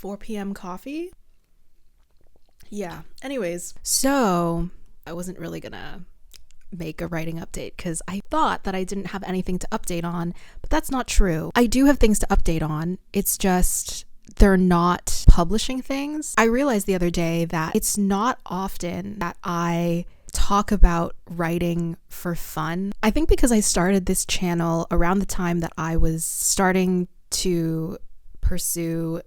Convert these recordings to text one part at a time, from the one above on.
4 p.m. coffee. Yeah, anyways, so I wasn't really gonna make a writing update because I thought that I didn't have anything to update on, but that's not true. I do have things to update on. It's just they're not publishing things. I realized the other day that it's not often that I talk about writing for fun. I think because I started this channel around the time that I was starting to pursue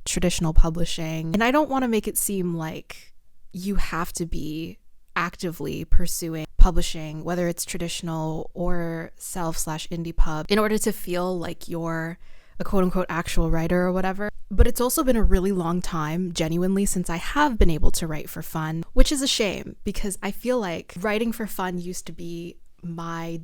traditional publishing, and I don't want to make it seem like you have to be actively pursuing publishing, whether it's traditional or self/indie pub, in order to feel like you're a quote-unquote actual writer or whatever. But it's also been a really long time, genuinely, since I have been able to write for fun, which is a shame because I feel like writing for fun used to be my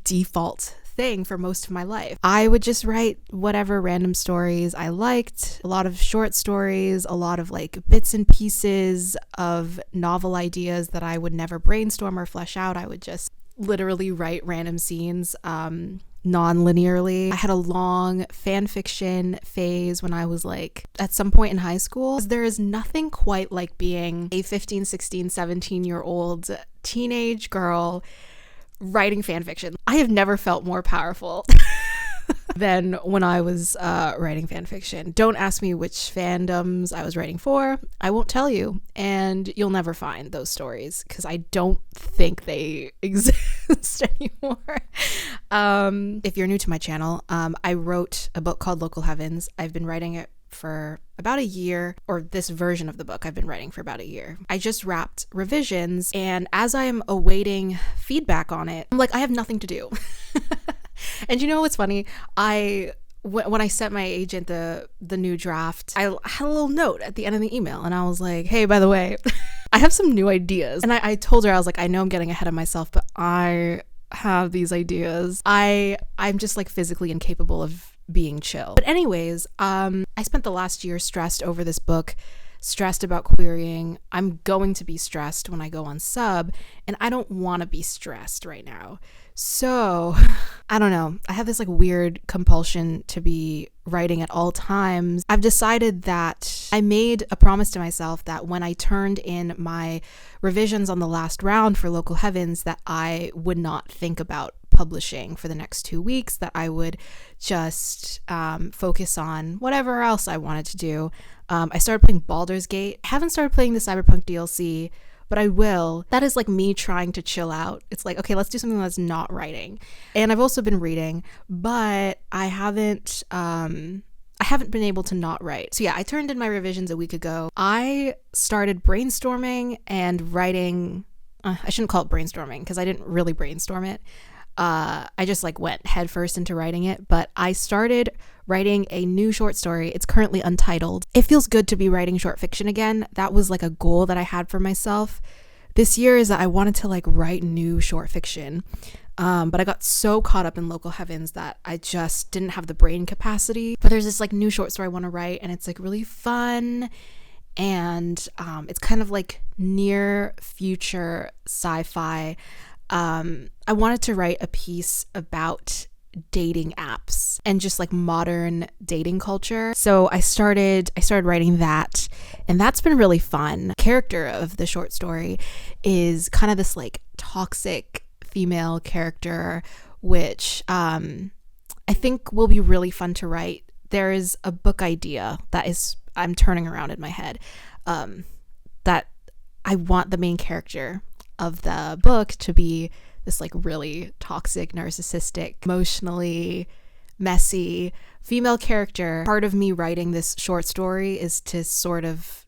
default thing for most of my life. I would just write whatever random stories I liked, a lot of short stories, a lot of like bits and pieces of novel ideas that I would never brainstorm or flesh out. I would just literally write random scenes non-linearly. I had a long fan fiction phase when I was like at some point in high school. There is nothing quite like being a 15, 16, 17-year-old teenage girl writing fan fiction. I have never felt more powerful than when I was writing fan fiction. Don't ask me which fandoms I was writing for. I won't tell you, and you'll never find those stories because I don't think they exist anymore. If you're new to my channel, I wrote a book called Local Heavens. I've been writing it for about a year, or this version of the book I've been writing for about a year. I just wrapped revisions, and as I am awaiting feedback on it, I'm like, I have nothing to do. And you know what's funny? When I sent my agent the new draft, I had a little note at the end of the email, and I was like, hey, by the way, I have some new ideas. And I told her, I was like, I know I'm getting ahead of myself, but I have these ideas. I'm just like physically incapable of being chill. But anyways, I spent the last year stressed over this book, stressed about querying. I'm going to be stressed when I go on sub, and I don't want to be stressed right now. So I don't know. I have this like weird compulsion to be writing at all times. I've decided that I made a promise to myself that when I turned in my revisions on the last round for Local Heavens, that I would not think about publishing for the next 2 weeks, that I would just focus on whatever else I wanted to do. I started playing Baldur's Gate. I haven't started playing the Cyberpunk DLC, but I will. That is like me trying to chill out. It's like, okay, let's do something that's not writing. And I've also been reading, but I haven't been able to not write. So yeah, I turned in my revisions a week ago. I started brainstorming and writing. I shouldn't call it brainstorming because I didn't really brainstorm it. I just like went headfirst into writing it, but I started writing a new short story. It's currently untitled. It feels good to be writing short fiction again. That was like a goal that I had for myself this year, is that I wanted to like write new short fiction. But I got so caught up in Local Heavens that I just didn't have the brain capacity. But there's this like new short story I want to write, and it's like really fun. And it's kind of like near future sci-fi. I wanted to write a piece about dating apps and just like modern dating culture. So I started writing that, and that's been really fun. The character of the short story is kind of this like toxic female character, which I think will be really fun to write. There is a book idea that I'm turning around in my head, that I want the main character of the book to be this like really toxic, narcissistic, emotionally messy female character. Part of me writing this short story is to sort of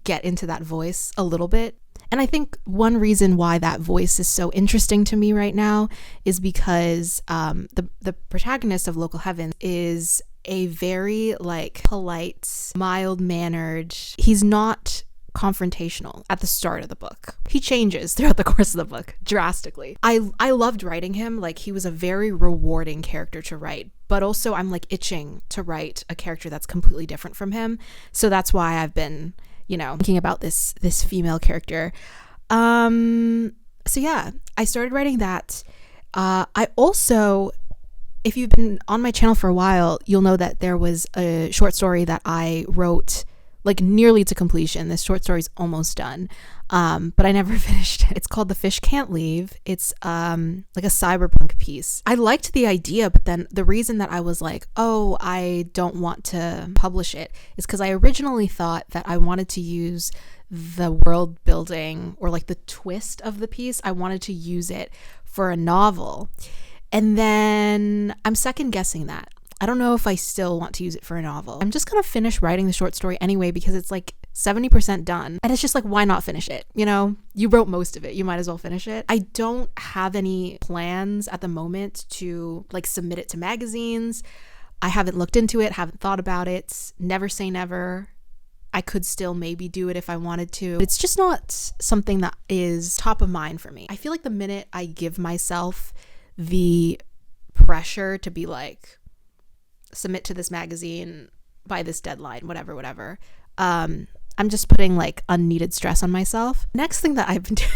get into that voice a little bit. And I think one reason why that voice is so interesting to me right now is because the protagonist of Local Heaven is a very like polite, mild-mannered. He's not confrontational at the start of the book. He changes throughout the course of the book drastically. I loved writing him. Like, he was a very rewarding character to write, but also I'm like itching to write a character that's completely different from him. So that's why I've been, thinking about this female character. So yeah, I started writing that. I also if you've been on my channel for a while, you'll know that there was a short story that I wrote like nearly to completion. This short story's almost done, but I never finished it. It's called The Fish Can't Leave. It's like a cyberpunk piece. I liked the idea, but then the reason that I was like, oh, I don't want to publish it is because I originally thought that I wanted to use the world building or like the twist of the piece. I wanted to use it for a novel. And then I'm second guessing that. I don't know if I still want to use it for a novel. I'm just going to finish writing the short story anyway because it's like 70% done. And it's just like, why not finish it? You know, you wrote most of it. You might as well finish it. I don't have any plans at the moment to like submit it to magazines. I haven't looked into it, haven't thought about it. Never say never. I could still maybe do it if I wanted to. It's just not something that is top of mind for me. I feel like the minute I give myself the pressure to be like, submit to this magazine by this deadline, whatever, I'm just putting like unneeded stress on myself. Next thing that I've been doing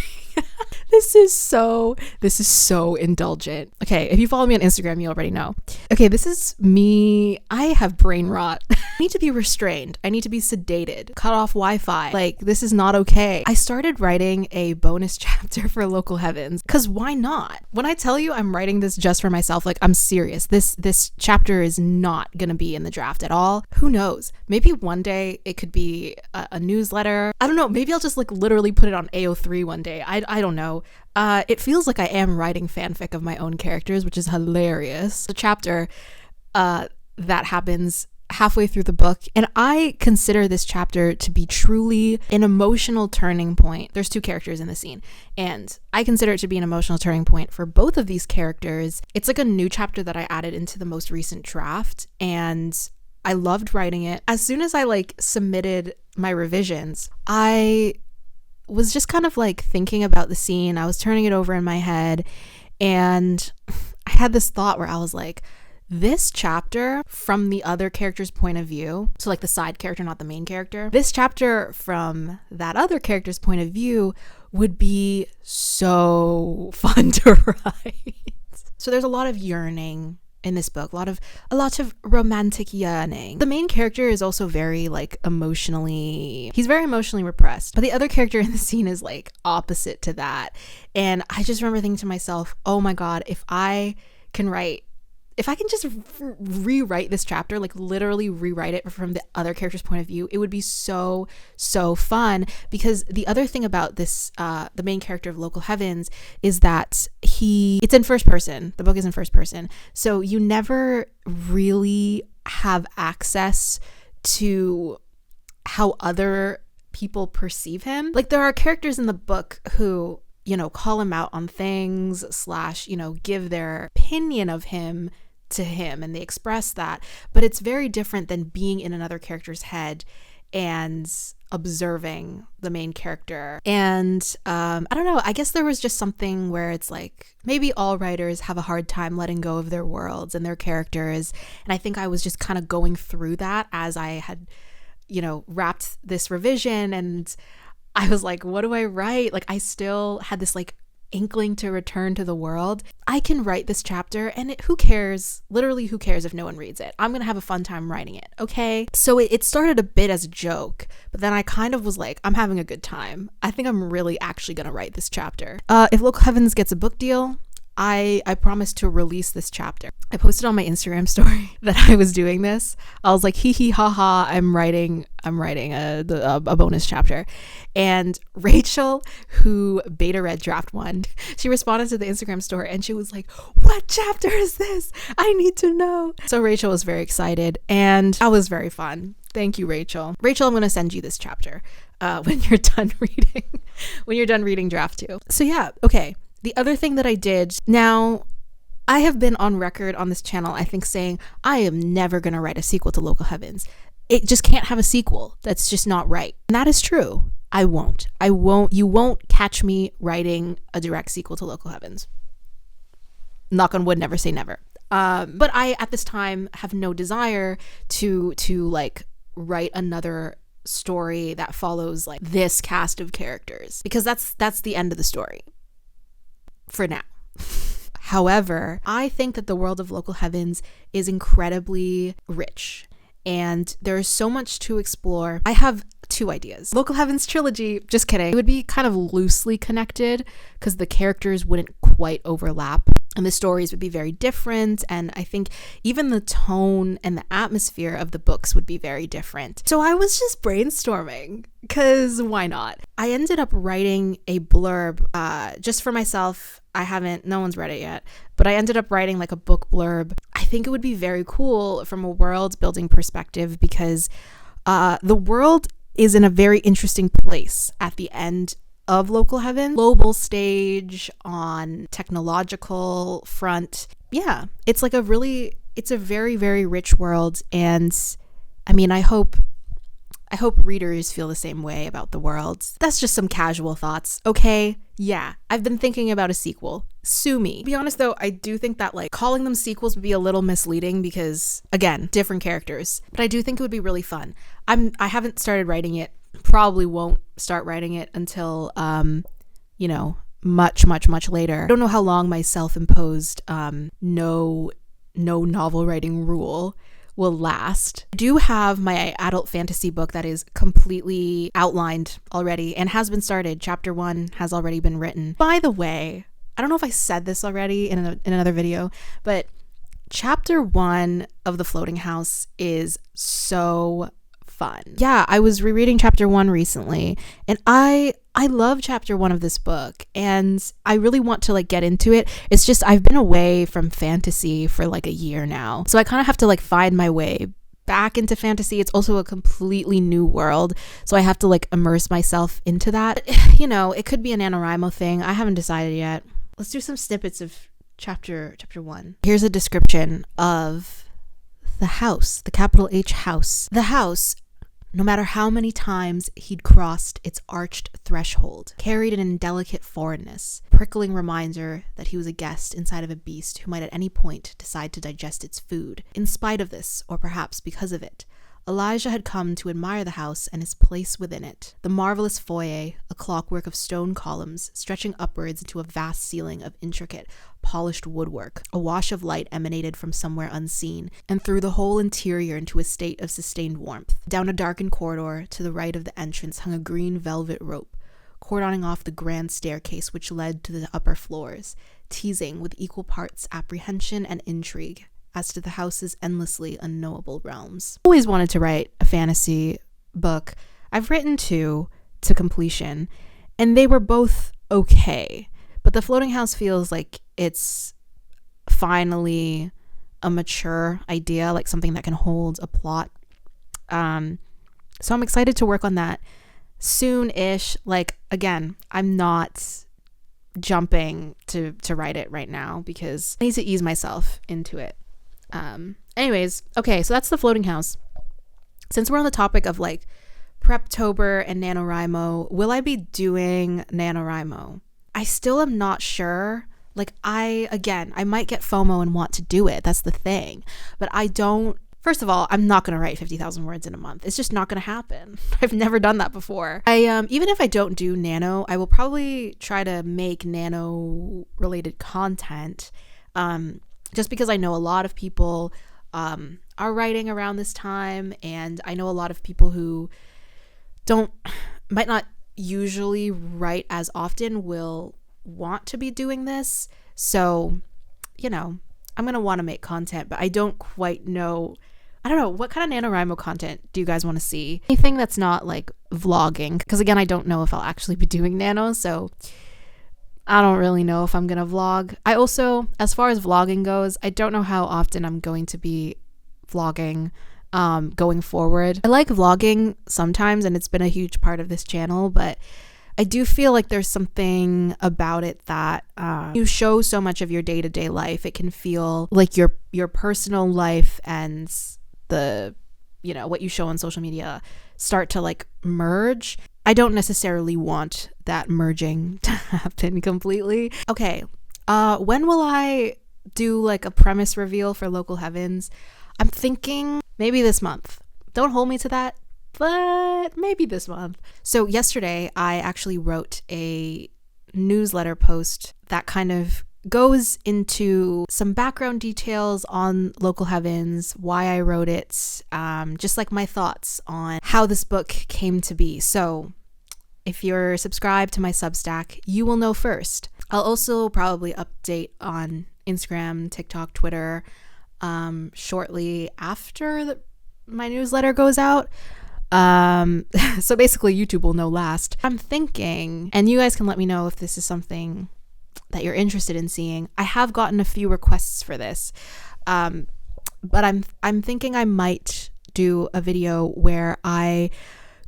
this is so indulgent. Okay, if you follow me on Instagram, you already know. Okay, this is me. I have brain rot. I need to be restrained. I need to be sedated. Cut off Wi-Fi. Like, this is not okay. I started writing a bonus chapter for Local Heavens because why not? When I tell you I'm writing this just for myself, like, I'm serious. This chapter is not gonna be in the draft at all. Who knows? Maybe one day it could be a newsletter. I don't know. Maybe I'll just like literally put it on AO3 one day. I don't know. It feels like I am writing fanfic of my own characters, which is hilarious. The chapter that happens halfway through the book, and I consider this chapter to be truly an emotional turning point. There's two characters in the scene, and I consider it to be an emotional turning point for both of these characters. It's like a new chapter that I added into the most recent draft, and I loved writing it. As soon as I like submitted my revisions, I was just kind of like thinking about the scene. I was turning it over in my head, and I had this thought where I was like, this chapter from the other character's point of view, so like the side character, not the main character, this chapter from that other character's point of view would be so fun to write. So there's a lot of yearning in this book, a lot of romantic yearning. The main character is also very like he's very emotionally repressed, but the other character in the scene is like opposite to that. And I just remember thinking to myself, oh my God, if I can just rewrite this chapter, like literally rewrite it from the other character's point of view, it would be so fun. Because the other thing about this, the main character of Local Heavens, is that it's in first person. The book is in first person. So you never really have access to how other people perceive him. Like, there are characters in the book who, you know, call him out on things / you know, give their opinion of him to him, and they express that, but it's very different than being in another character's head and observing the main character. And I don't know, I guess there was just something where it's like, maybe all writers have a hard time letting go of their worlds and their characters, and I think I was just kind of going through that as I had, you know, wrapped this revision, and I was like, what do I write? Like, I still had this like inkling to return to the world. I can write this chapter, and who cares? Literally, who cares if no one reads it? I'm gonna have a fun time writing it, okay? So it started a bit as a joke, but then I kind of was like, I'm having a good time. I think I'm really actually gonna write this chapter. If Local Heavens gets a book deal, I promised to release this chapter. I posted on my Instagram story that I was doing this. I was like, hee hee ha ha, I'm writing a bonus chapter. And Rachel, who beta read draft 1, she responded to the Instagram story and she was like, what chapter is this? I need to know. So Rachel was very excited, and that was very fun. Thank you, Rachel. Rachel, I'm going to send you this chapter when you're done reading draft 2. So yeah, okay. The other thing that I did, now I have been on record on this channel, I think, saying I am never going to write a sequel to Local Heavens. It just can't have a sequel. That's just not right. And that is true. I won't. You won't catch me writing a direct sequel to Local Heavens. Knock on wood, never say never. But I, at this time, have no desire to like write another story that follows like this cast of characters, because that's the end of the story. For now. However, I think that the world of Local Heavens is incredibly rich and there's so much to explore. I have 2 ideas. Local Heavens trilogy, just kidding. It would be kind of loosely connected because the characters wouldn't quite overlap and the stories would be very different, and I think even the tone and the atmosphere of the books would be very different. So I was just brainstorming because why not? I ended up writing a blurb just for myself. No one's read it yet, but I ended up writing like a book blurb. I think it would be very cool from a world building perspective because the world is in a very interesting place at the end of Local Heaven. Global stage, on technological front. Yeah, it's like it's a very, very rich world. And I mean, I hope readers feel the same way about the world. That's just some casual thoughts, okay? Yeah, I've been thinking about a sequel. Sue me. To be honest though, I do think that like calling them sequels would be a little misleading because, again, different characters. But I do think it would be really fun. I haven't started writing it. Probably won't start writing it until, much later. I don't know how long my self-imposed no novel writing rule will last. I do have my adult fantasy book that is completely outlined already and has been started. Chapter 1 has already been written. By the way, I don't know if I said this already in another video, but chapter 1 of The Floating House is so fun. Yeah, I was rereading chapter 1 recently and I love chapter 1 of this book and I really want to like get into it. It's just I've been away from fantasy for like a year now. So I kind of have to like find my way back into fantasy. It's also a completely new world. So I have to like immerse myself into that. It could be a NaNoWriMo thing. I haven't decided yet. Let's do some snippets of chapter 1. Here's a description of the house, the capital H house. The house, no matter how many times he'd crossed its arched threshold, carried an indelicate foreignness, prickling reminder that he was a guest inside of a beast who might at any point decide to digest its food. In spite of this, or perhaps because of it, Elijah had come to admire the house and his place within it. The marvelous foyer, a clockwork of stone columns stretching upwards into a vast ceiling of intricate, polished woodwork. A wash of light emanated from somewhere unseen, and threw the whole interior into a state of sustained warmth. Down a darkened corridor to the right of the entrance hung a green velvet rope, cordoning off the grand staircase which led to the upper floors, teasing with equal parts apprehension and intrigue as to the house's endlessly unknowable realms. Always wanted to write a fantasy book. I've written 2 to completion, and they were both okay. But The Floating House feels like it's finally a mature idea, like something that can hold a plot. So I'm excited to work on that soon-ish. Like, again, I'm not jumping to write it right now because I need to ease myself into it. Anyways, okay, so that's The Floating House. Since we're on the topic of like Preptober and NaNoWriMo, will I be doing NaNoWriMo? I still am not sure. Like I might get FOMO and want to do it. That's the thing. But first of all, I'm not going to write 50,000 words in a month. It's just not going to happen. I've never done that before. Even if I don't do nano, I will probably try to make nano related content. Just because I know a lot of people are writing around this time, and I know a lot of people who might not usually write as often will want to be doing this. So, I'm going to want to make content, but I don't quite know. I don't know. What kind of NaNoWriMo content do you guys want to see? Anything that's not like vlogging, because again, I don't know if I'll actually be doing nano, so I don't really know if I'm going to vlog. I also, as far as vlogging goes, I don't know how often I'm going to be vlogging going forward. I like vlogging sometimes, and it's been a huge part of this channel, but I do feel like there's something about it that you show so much of your day-to-day life. It can feel like your personal life and the, what you show on social media start to like merge. I don't necessarily want that merging to happen completely. Okay, when will I do like a premise reveal for Local Heavens? I'm thinking maybe this month. Don't hold me to that, but maybe this month. So yesterday I actually wrote a newsletter post that kind of goes into some background details on Local Heavens, why I wrote it, just like my thoughts on how this book came to be. So if you're subscribed to my Substack, you will know first. I'll also probably update on Instagram, TikTok, Twitter shortly after my newsletter goes out. So basically YouTube will know last. I'm thinking, and you guys can let me know if this is something that you're interested in seeing. I have gotten a few requests for this, but I'm thinking I might do a video where I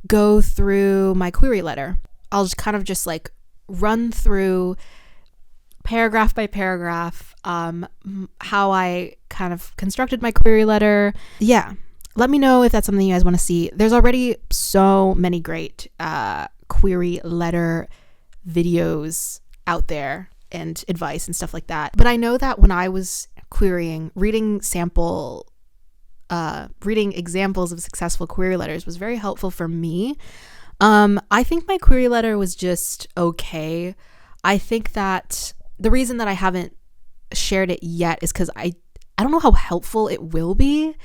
go through my query letter. I'll just kind of just like run through paragraph by paragraph how I kind of constructed my query letter. Yeah, let me know if that's something you guys want to see. There's already so many great query letter videos out there and advice and stuff like that. But I know that when I was querying, reading examples of successful query letters was very helpful for me. I think my query letter was just okay. I think that the reason that I haven't shared it yet is because I don't know how helpful it will be.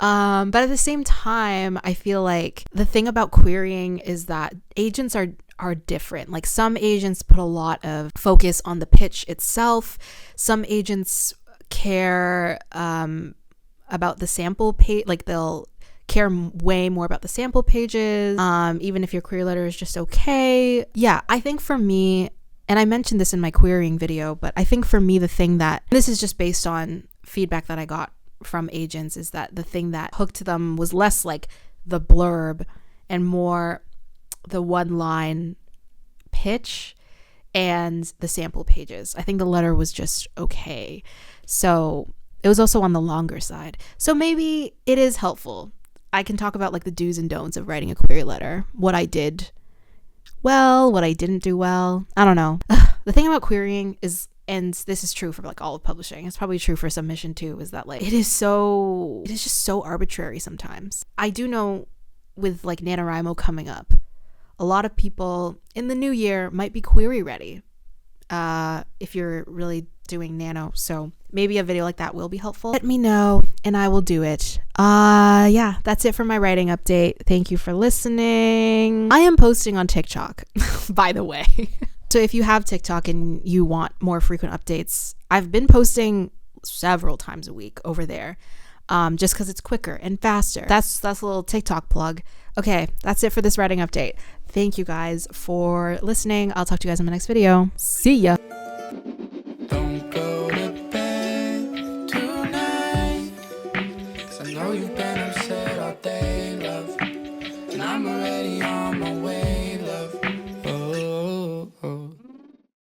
But at the same time, I feel like the thing about querying is that agents are different. Like some agents put a lot of focus on the pitch itself. Some agents care about the sample page, like they'll care way more about the sample pages, even if your query letter is just okay. Yeah, I think for me, and I mentioned this in my querying video, but I think for me the thing that, this is just based on feedback that I got from agents, is that the thing that hooked them was less like the blurb and more the one line pitch and the sample pages. I think the letter was just okay. So it was also on the longer side. So maybe it is helpful. I can talk about like the do's and don'ts of writing a query letter, what I did well, what I didn't do well. I don't know. The thing about querying is, and this is true for like all of publishing, it's probably true for submission too, is that like it is just so arbitrary sometimes. I do know with like NaNoWriMo coming up, a lot of people in the new year might be query ready if you're really doing nano. So maybe a video like that will be helpful. Let me know and I will do it. Yeah, that's it for my writing update. Thank you for listening. I am posting on TikTok, by the way. So if you have TikTok and you want more frequent updates, I've been posting several times a week over there, just because it's quicker and faster. That's a little TikTok plug. Okay, that's it for this writing update. Thank you guys for listening. I'll talk to you guys in my next video. See ya. Don't go to bed tonight, 'cause I know you've been upset all day, love, and I'm already on my way.